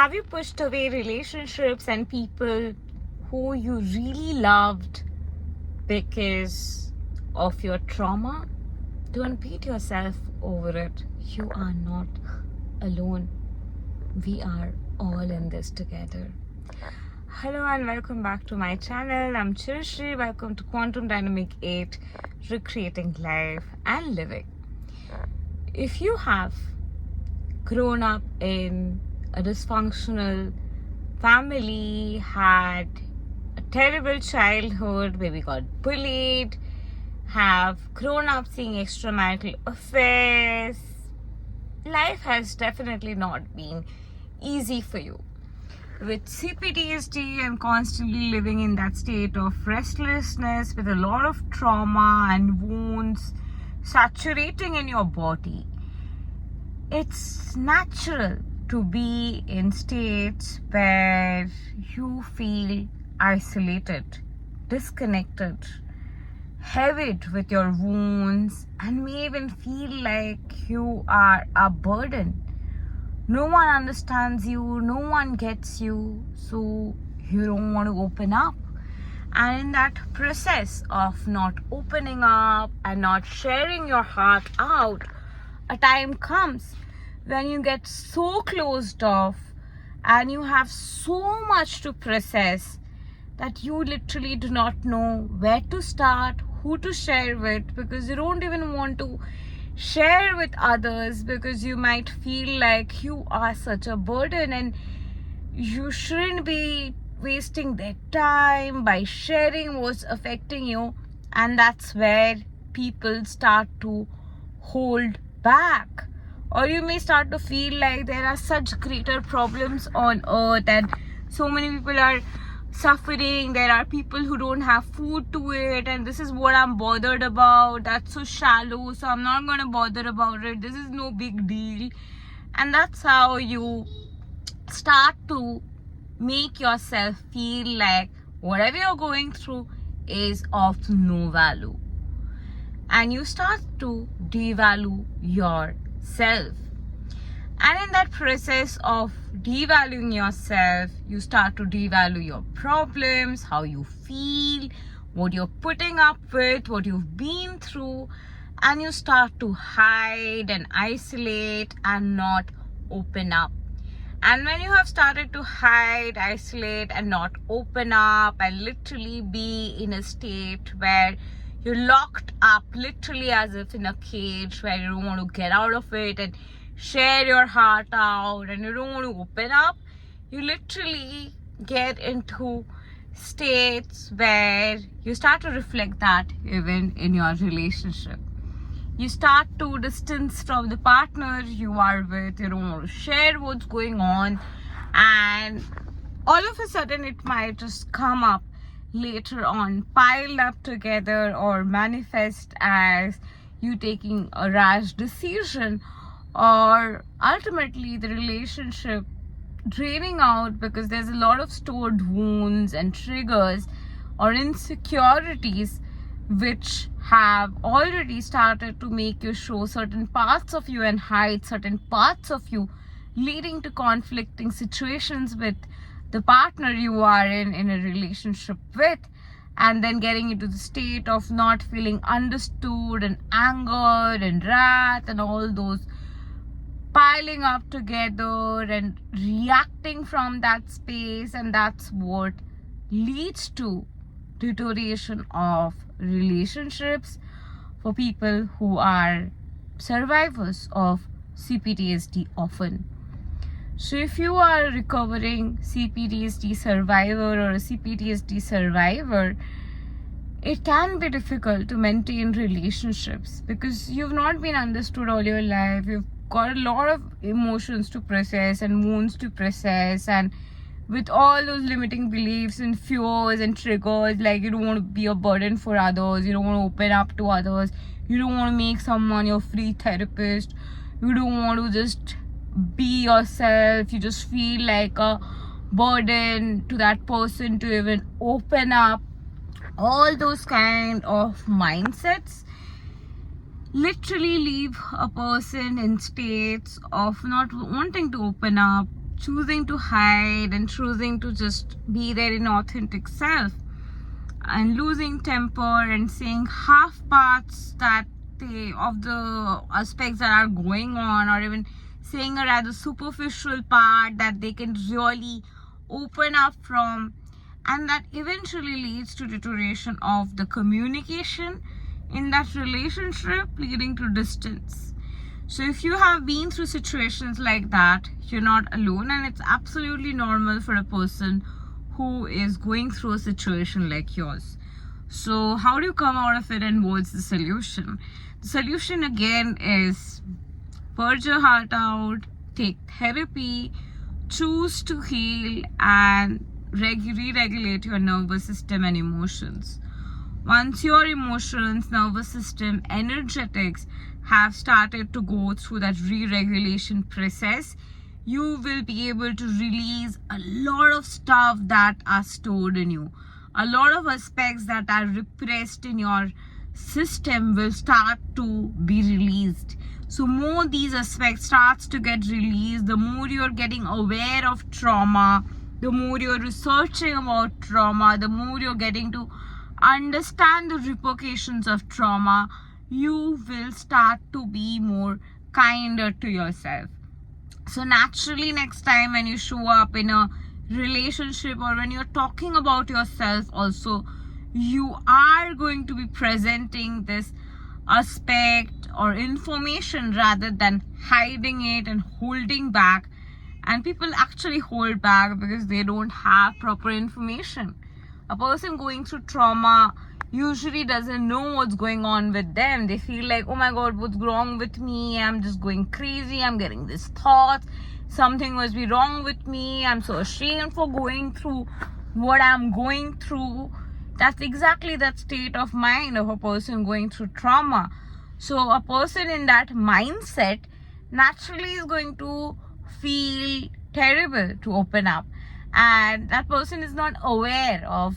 Have you pushed away relationships and people who you really loved because of your trauma? Don't beat yourself over it. You are not alone. We are all in this together. Hello and welcome back to my channel. I'm Chirshri. Welcome to Quantum Dynamic 8, Recreating Life and Living. If you have grown up in a dysfunctional family, had a terrible childhood, maybe got bullied, have grown up seeing extramarital affairs, life has definitely not been easy for you. With CPTSD and constantly living in that state of restlessness with a lot of trauma and wounds saturating in your body, it's natural to be in states where you feel isolated, disconnected, heavy with your wounds, and may even feel like you are a burden. No one understands you, no one gets you, so you don't want to open up. And in that process of not opening up and not sharing your heart out, a time comes when you get so closed off and you have so much to process that you literally do not know where to start, who to share with, because you don't even want to share with others because you might feel like you are such a burden and you shouldn't be wasting their time by sharing what's affecting you. And that's where people start to hold back, or you may start to feel like there are such greater problems on earth and so many people are suffering. There are people who don't have food to eat, and this is what I'm bothered about. That's so shallow, so I'm not going to bother about it. This is no big deal. And that's how you start to make yourself feel like whatever you're going through is of no value, and you start to devalue yourself. And in that process of devaluing yourself, you start to devalue your problems, how you feel, what you're putting up with, what you've been through, and you start to hide and isolate and not open up. And when you have started to hide, isolate, and not open up, and literally be in a state where you're locked up, literally as if in a cage where you don't want to get out of it and share your heart out, and you don't want to open up, you literally get into states where you start to reflect that even in your relationship. You start to distance from the partner you are with. You don't want to share what's going on, and all of a sudden it might just come up later on, piled up together, or manifest as you taking a rash decision, or ultimately the relationship draining out because there's a lot of stored wounds and triggers or insecurities which have already started to make you show certain parts of you and hide certain parts of you, leading to conflicting situations with the partner you are in a relationship with, and then getting into the state of not feeling understood and angered and wrath and all those piling up together and reacting from that space. And that's what leads to deterioration of relationships for people who are survivors of CPTSD often. So if you are a recovering CPTSD survivor or a CPTSD survivor, it can be difficult to maintain relationships because you've not been understood all your life. You've got a lot of emotions to process and wounds to process, and with all those limiting beliefs and fears and triggers, like you don't want to be a burden for others, you don't want to open up to others, you don't want to make someone your free therapist, you don't want to just be yourself, you just feel like a burden to that person to even open up. All those kind of mindsets literally leave a person in states of not wanting to open up, choosing to hide and choosing to just be their inauthentic self, and losing temper and saying half parts that of the aspects that are going on, or even saying a rather superficial part that they can really open up from, and that eventually leads to deterioration of the communication in that relationship, leading to distance. So if you have been through situations like that, you're not alone, and it's absolutely normal for a person who is going through a situation like yours. So how do you come out of it, and what's the solution? The solution again is purge your heart out, take therapy, choose to heal, and re-regulate your nervous system and emotions. Once your emotions, nervous system, energetics have started to go through that re-regulation process, you will be able to release a lot of stuff that are stored in you. A lot of aspects that are repressed in your system will start to be released. So more these aspects starts to get released, the more you're getting aware of trauma, the more you're researching about trauma, the more you're getting to understand the repercussions of trauma, you will start to be more kinder to yourself. So naturally, next time when you show up in a relationship, or when you're talking about yourself also, you are going to be presenting this aspect or information rather than hiding it and holding back. And people actually hold back because they don't have proper information. A person going through trauma usually doesn't know what's going on with them. They feel like, oh my god, what's wrong with me? I'm just going crazy. I'm getting these thoughts. Something must be wrong with me. I'm so ashamed for going through what I'm going through. That's exactly that state of mind of a person going through trauma. So a person in that mindset naturally is going to feel terrible to open up, and that person is not aware of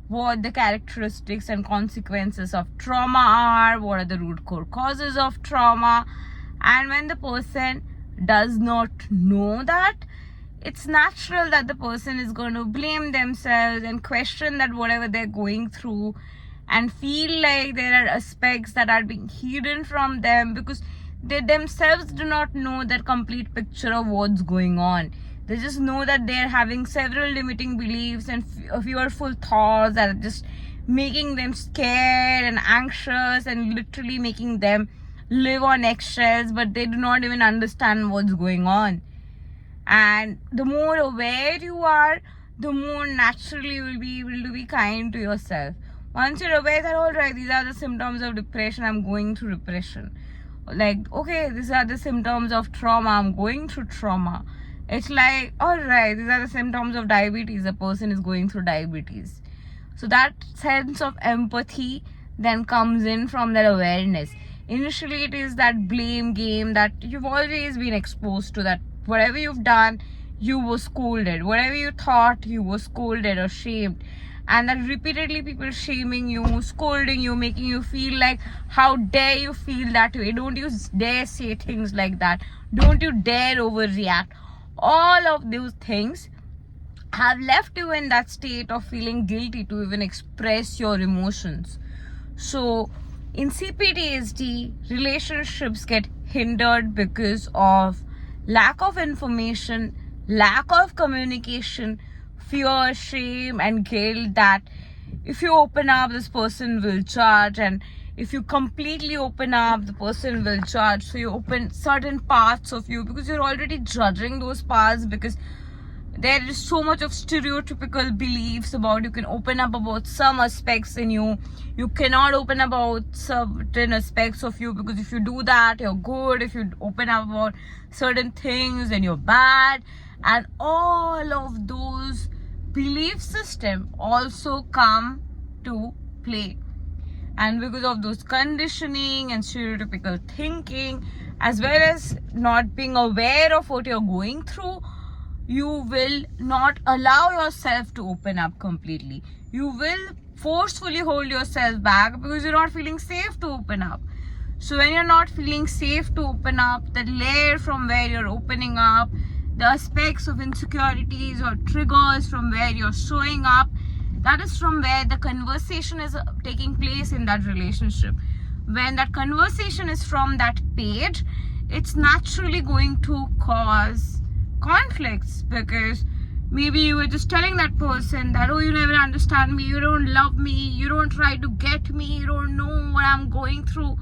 what the characteristics and consequences of trauma are, what are the root core causes of trauma. And when the person does not know that, it's natural that the person is going to blame themselves and question that whatever they're going through, and feel like there are aspects that are being hidden from them because they themselves do not know that complete picture of what's going on. They just know that they're having several limiting beliefs and fearful thoughts that are just making them scared and anxious and literally making them live on eggshells, but they do not even understand what's going on. And the more aware you are, the more naturally you will be able to be kind to yourself. Once you're aware that, all right, these are the symptoms of depression, I'm going through depression. Like, okay, these are the symptoms of trauma, I'm going through trauma. It's like, all right, these are the symptoms of diabetes, a person is going through diabetes. So that sense of empathy then comes in from that awareness. Initially, it is that blame game that you've always been exposed to, that whatever you've done, you were scolded. Whatever you thought, you were scolded or shamed. And that repeatedly people shaming you, scolding you, making you feel like, how dare you feel that way? Don't you dare say things like that. Don't you dare overreact. All of those things have left you in that state of feeling guilty to even express your emotions. So in CPTSD, relationships get hindered because of lack of information, lack of communication, fear, shame, and guilt that if you open up, this person will judge, and if you completely open up, the person will judge. So you open certain parts of you because you're already judging those parts, because there is so much of stereotypical beliefs about you can open up about some aspects in you. You cannot open about certain aspects of you because if you do that, you're good. If you open up about certain things, then you're bad. And all of those belief system also come to play. And because of those conditioning and stereotypical thinking, as well as not being aware of what you're going through, you will not allow yourself to open up completely. You will forcefully hold yourself back because you're not feeling safe to open up. So when you're not feeling safe to open up, the layer from where you're opening up, the aspects of insecurities or triggers from where you're showing up, that is from where the conversation is taking place in that relationship. When that conversation is from that page, it's naturally going to cause conflicts, because maybe you were just telling that person that, oh, you never understand me, you don't love me, you don't try to get me, you don't know what I'm going through.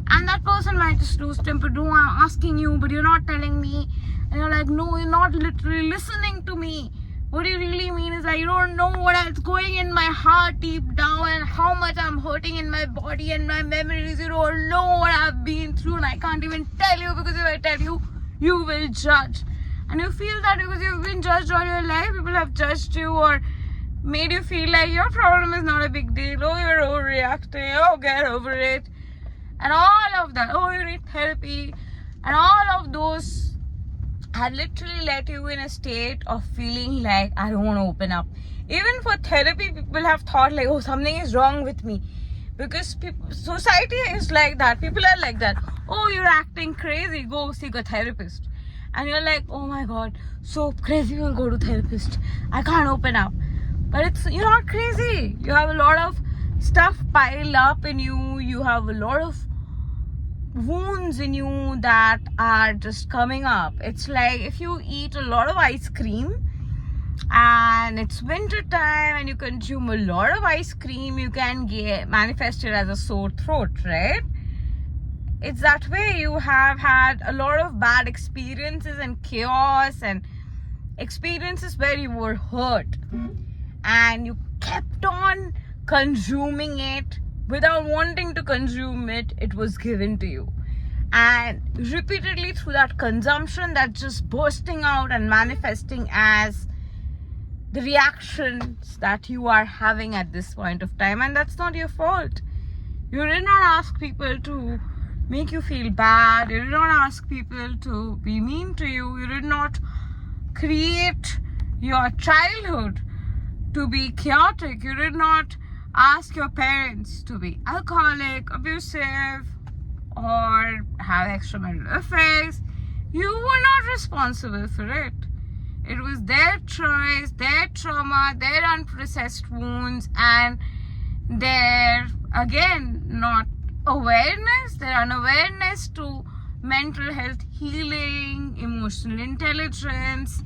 And that person might just lose temper. No, I'm asking you, but you're not telling me. And you're like, no, you're not literally listening to me. What you really mean is that you don't know what's going in my heart deep down and how much I'm hurting in my body and my memories. You don't know what I've been through, and I can't even tell you, because if I tell you, you will judge. And you feel that because you've been judged all your life, people have judged you or made you feel like your problem is not a big deal. Oh, you're overreacting. Oh, get over it. And all of that. Oh, you need therapy. And all of those have literally led you in a state of feeling like, I don't want to open up. Even for therapy, people have thought like, oh, something is wrong with me. Because society is like that. People are like that. Oh, you're acting crazy. Go seek a therapist. And you're like, oh my God, so crazy, you'll go to therapist. I can't open up. But you're not crazy. You have a lot of stuff piled up in you. You have a lot of wounds in you that are just coming up. It's like if you eat a lot of ice cream and it's winter time and you consume a lot of ice cream, you can get manifested as a sore throat, right? It's that way. You have had a lot of bad experiences and chaos and experiences where you were hurt and you kept on consuming it without wanting to consume it. It was given to you, and repeatedly through that consumption, that's just bursting out and manifesting as the reactions that you are having at this point of time. And that's not your fault. You did not ask people to make you feel bad. You did not ask people to be mean to you. You did not create your childhood to be chaotic. You did not ask your parents to be alcoholic, abusive, or have extramarital affairs. You were not responsible for it. It was their choice, their trauma, their unprocessed wounds, and their, again, not awareness, their unawareness to mental health healing, emotional intelligence,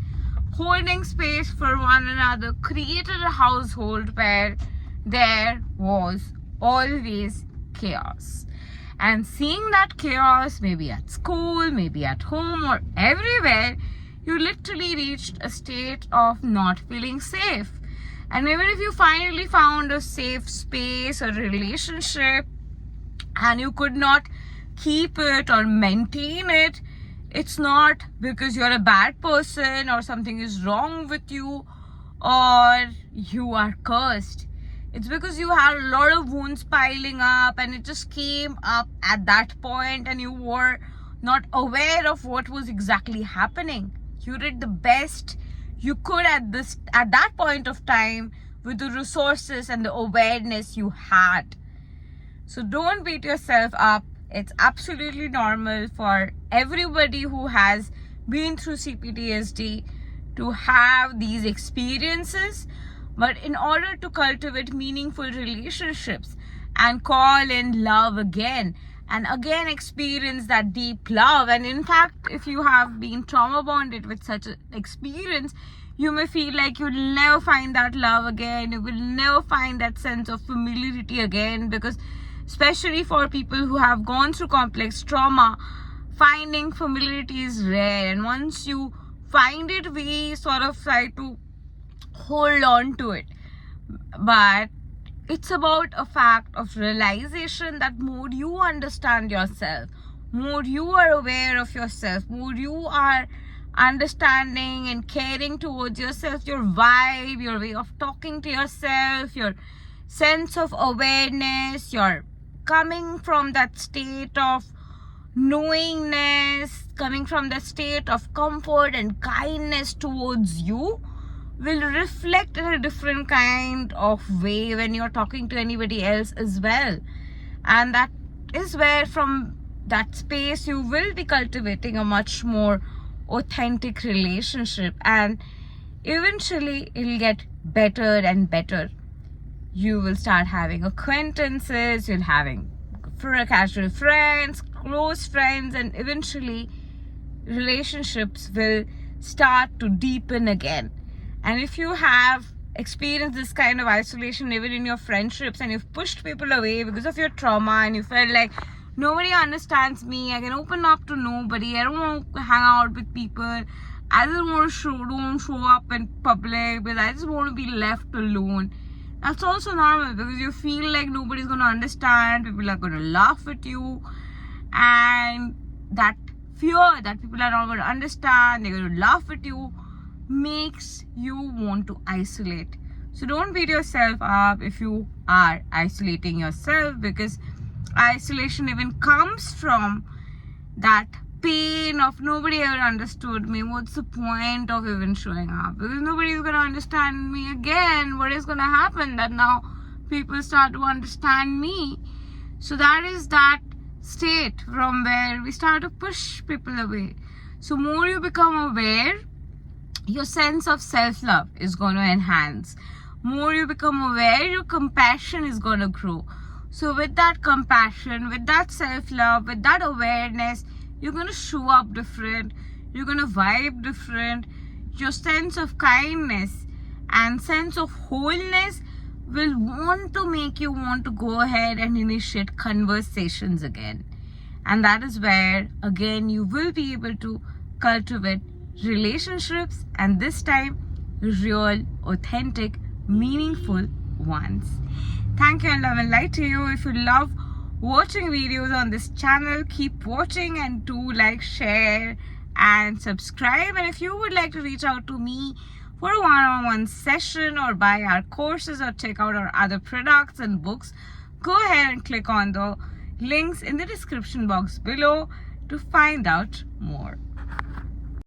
holding space for one another, created a household where there was always chaos. And seeing that chaos, maybe at school, maybe at home, or everywhere, you literally reached a state of not feeling safe. And even if you finally found a safe space or relationship and you could not keep it or maintain it, it's not because you're a bad person or something is wrong with you or you are cursed. It's because you had a lot of wounds piling up and it just came up at that point and you were not aware of what was exactly happening. You did the best you could at that point of time with the resources and the awareness you had. So don't beat yourself up. It's absolutely normal for everybody who has been through CPTSD to have these experiences. But in order to cultivate meaningful relationships and call in love again and again experience that deep love, and in fact, if you have been trauma bonded with such an experience, you may feel like you'll never find that love again. You will never find that sense of familiarity again, because especially for people who have gone through complex trauma, finding familiarity is rare. And once you find it, we sort of try to hold on to it. But it's about a fact of realization that more you understand yourself, more you are aware of yourself, more you are understanding and caring towards yourself, your vibe, your way of talking to yourself, your sense of awareness, you're coming from that state of knowingness, coming from the state of comfort and kindness towards you, will reflect in a different kind of way when you're talking to anybody else as well. And that is where from that space you will be cultivating a much more authentic relationship, and eventually it'll get better and better. You will start having acquaintances, you'll having casual friends, close friends, and eventually relationships will start to deepen again. And if you have experienced this kind of isolation even in your friendships, and you've pushed people away because of your trauma, and you felt like nobody understands me, I can open up to nobody, I don't want to hang out with people, I just want to don't show up in public because I just want to be left alone. That's also normal, because you feel like nobody's going to understand, people are going to laugh at you, and that fear that people are not going to understand, they're going to laugh at you, makes you want to isolate. So don't beat yourself up if you are isolating yourself, because isolation even comes from that pain of nobody ever understood me. What's the point of even showing up? Because nobody's going to understand me again. What is going to happen that now people start to understand me? So that is that state from where we start to push people away. So more you become aware, your sense of self-love is going to enhance. More you become aware, your compassion is going to grow. So with that compassion, with that self-love, with that awareness, you're going to show up different, you're going to vibe different. Your sense of kindness and sense of wholeness will want to make you want to go ahead and initiate conversations again. And that is where again you will be able to cultivate relationships, and this time real, authentic, meaningful ones. Thank you, and love and light to you. If you love watching videos on this channel, keep watching, and do like, share and subscribe. And if you would like to reach out to me for a one-on-one session, or buy our courses, or check out our other products and books, go ahead and click on the links in the description box below to find out more.